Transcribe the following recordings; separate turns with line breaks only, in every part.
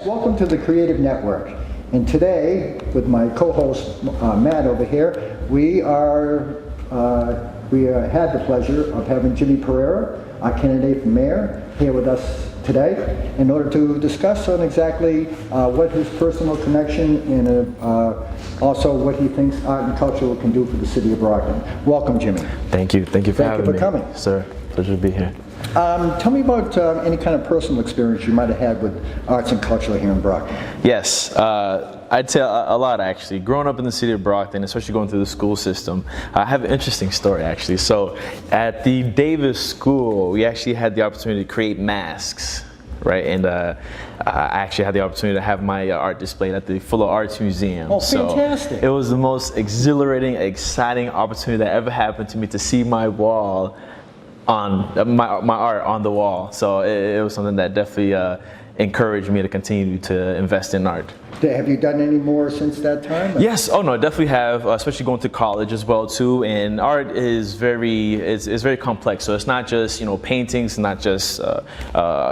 Welcome to the Creative Network. And today, with my co-host Matt over here, we had the pleasure of having Jimmy Pereira, our candidate for mayor, here with us today in order to discuss on exactly what his personal connection and also what he thinks art and culture can do for the city of Brockton. Welcome, Jimmy.
Thank you. Thank you for having me.
Thank you for coming.
Sir, pleasure to be here.
Tell me about any kind of personal experience you might have had with arts and culture here in Brockton.
Yes, I'd say a lot actually. Growing up in the city of Brockton, especially going through the school system, I have an interesting story actually. So at the Davis School, we actually had the opportunity to create masks. Right, and I actually had the opportunity to have my art displayed at the Fuller Arts Museum.
Oh, fantastic.
So it was the most exhilarating, exciting opportunity that ever happened to me to see my wall on my art on the wall. So it was something that definitely encouraged me to continue to invest in art.
Have you done any more since that time?
Yes. Oh no, I definitely have, especially going to college as well too. And art is very complex. So it's not just paintings, not just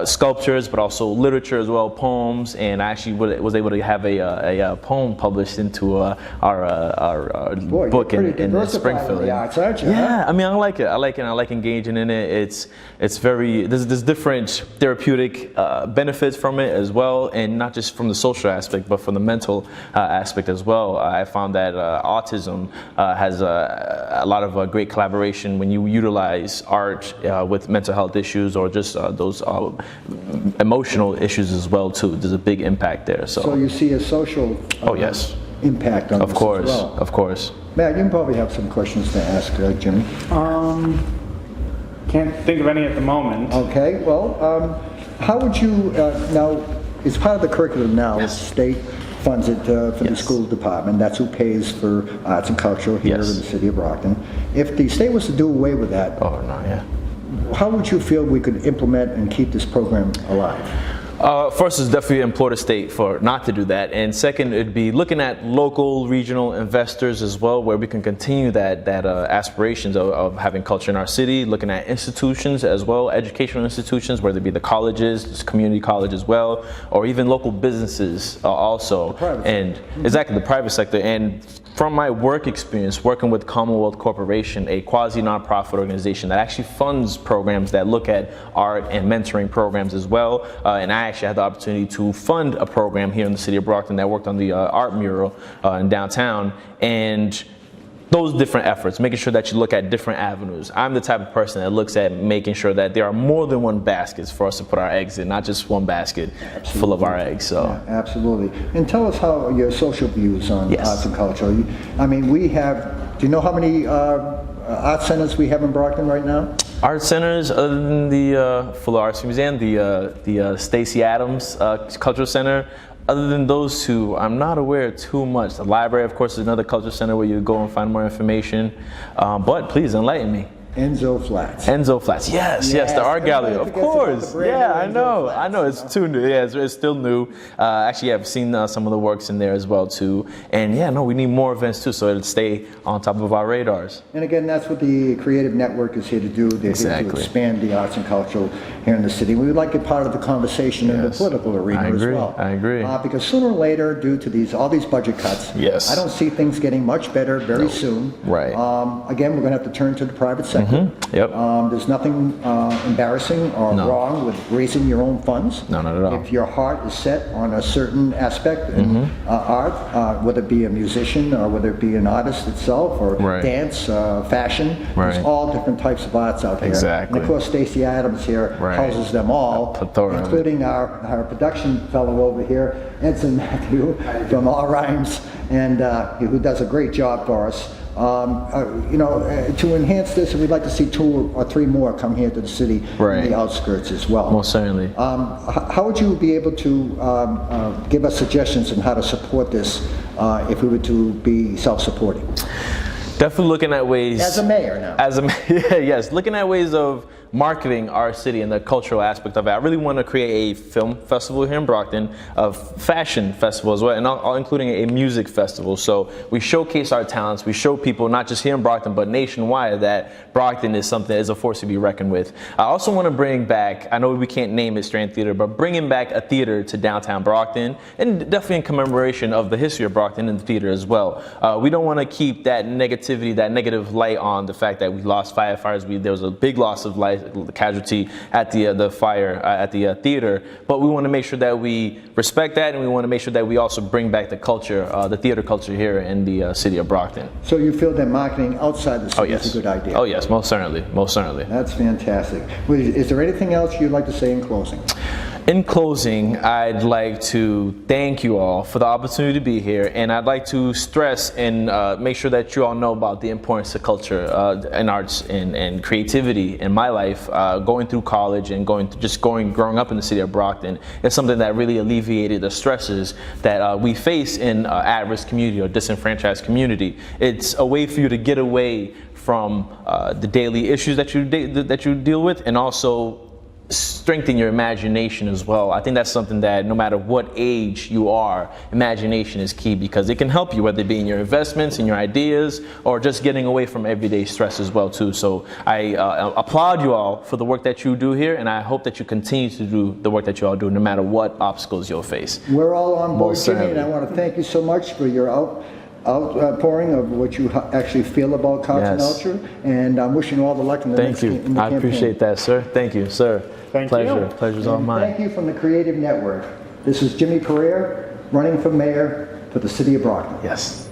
sculptures, but also literature as well, poems. And I actually was able to have a poem published into our book in Springfield.
The arts, aren't you?
Yeah, I mean I like it. I like engaging in it. It's very there's different therapeutic benefits from it as well, and not just from the social aspect, but from the mental aspect as well. I found that autism has a lot of great collaboration when you utilize art with mental health issues or just those emotional issues as well too. There's a big impact there. So
you see a social
yes.
impact on
of
this
course,
as well.
Of course.
Matt, you probably have some questions to ask Jimmy.
Can't think of any at the moment.
Okay, well, how would you, now, it's part of the curriculum now,
Yes.
state funds it for the
Yes.
school department. That's who pays for arts and culture here
Yes.
in the city of Brockton. If the state was to do away with that,
Oh no, yeah.
how would you feel we could implement and keep this program alive?
First is definitely implore the state for not to do that, and second it'd be looking at local, regional investors as well, where we can continue that aspirations of having culture in our city. Looking at institutions as well, educational institutions, whether it be the colleges, community college as well, or even local businesses also. And exactly the private sector. And from my work experience, working with Commonwealth Corporation, a quasi nonprofit organization that actually funds programs that look at art and mentoring programs as well, and I actually had the opportunity to fund a program here in the city of Brockton that worked on the art mural in downtown, and those different efforts, making sure that you look at different avenues. I'm the type of person that looks at making sure that there are more than one baskets for us to put our eggs in, not just one basket full of our eggs. So
Yeah, absolutely. And tell us how your social views on
Yes.
arts and culture. I mean, do you know how many art centers we have in Brockton right now?
art centers, other than the Fuller Arts Museum, the Stacey Adams Cultural Center, other than those two, I'm not aware too much. The library, of course, is another cultural center where you go and find more information. But please enlighten me.
Enzo Flats.
Enzo Flats, yes, the art gallery, of course. Yeah, I know, it's too new. Yeah, it's still new. Actually, I've seen some of the works in there as well too. And yeah, no, we need more events too, so it'll stay on top of our radars.
And again, that's what the Creative Network is here to do. They're here to expand the arts and culture here in the city. We would like it part of the conversation in the political arena as well.
I agree.
Because sooner or later, due to all these budget cuts,
Yes.
I don't see things getting much better very soon.
Right.
Again, we're going to have to turn to the private sector.
Yep.
There's nothing embarrassing or wrong with raising your own funds.
No, not at all.
If your heart is set on a certain aspect in art, whether it be a musician or whether it be an artist itself or dance, fashion, there's all different types of arts out there.
Exactly.
And of course, Stacey Adams here houses them all, including our production fellow over here, Ensign Matthew from All Rhymes, and who does a great job for us. To enhance this, we'd like to see 2 or 3 more come here to the city in the outskirts as well.
Most certainly.
How would you be able to give us suggestions on how to support this if we were to be self-supporting?
Definitely looking at ways.
As a mayor now.
Yes, looking at ways of marketing our city and the cultural aspect of it. I really want to create a film festival here in Brockton, a fashion festival as well, and all including a music festival. So we showcase our talents. We show people, not just here in Brockton, but nationwide, that Brockton is something that is a force to be reckoned with. I also want to bring back, I know we can't name it Strand Theater, but bringing back a theater to downtown Brockton, and definitely in commemoration of the history of Brockton and the theater as well. We don't want to keep that negativity, that negative light on the fact that we lost firefighters. There was a big loss of life, casualty at the fire at the theater, but we want to make sure that we respect that, and we want to make sure that we also bring back the culture, the theater culture here in the city of Brockton.
So you feel that marketing outside the city is a good idea?
Oh yes, most certainly, most certainly.
That's fantastic. Is there anything else you'd like to say in closing?
In closing, I'd like to thank you all for the opportunity to be here, and I'd like to stress and make sure that you all know about the importance of culture and arts and creativity in my life. Going through college and growing up in the city of Brockton is something that really alleviated the stresses that we face in at-risk community or disenfranchised community. It's a way for you to get away from the daily issues that you deal with, and also strengthen your imagination as well. I think that's something that no matter what age you are, imagination is key, because it can help you, whether it be in your investments, in your ideas, or just getting away from everyday stress as well too. So I applaud you all for the work that you do here, and I hope that you continue to do the work that you all do no matter what obstacles you'll face.
We're all on board, Jimmy, and I want to thank you so much for your outpouring of what you actually feel about culture, and I'm wishing you all the luck in the next campaign.
I appreciate that, sir. Thank you, sir. Pleasure. Pleasure's all mine.
Thank you from the Creative Network. This is Jimmy Pereira, running for mayor for the city of Brockton.
Yes.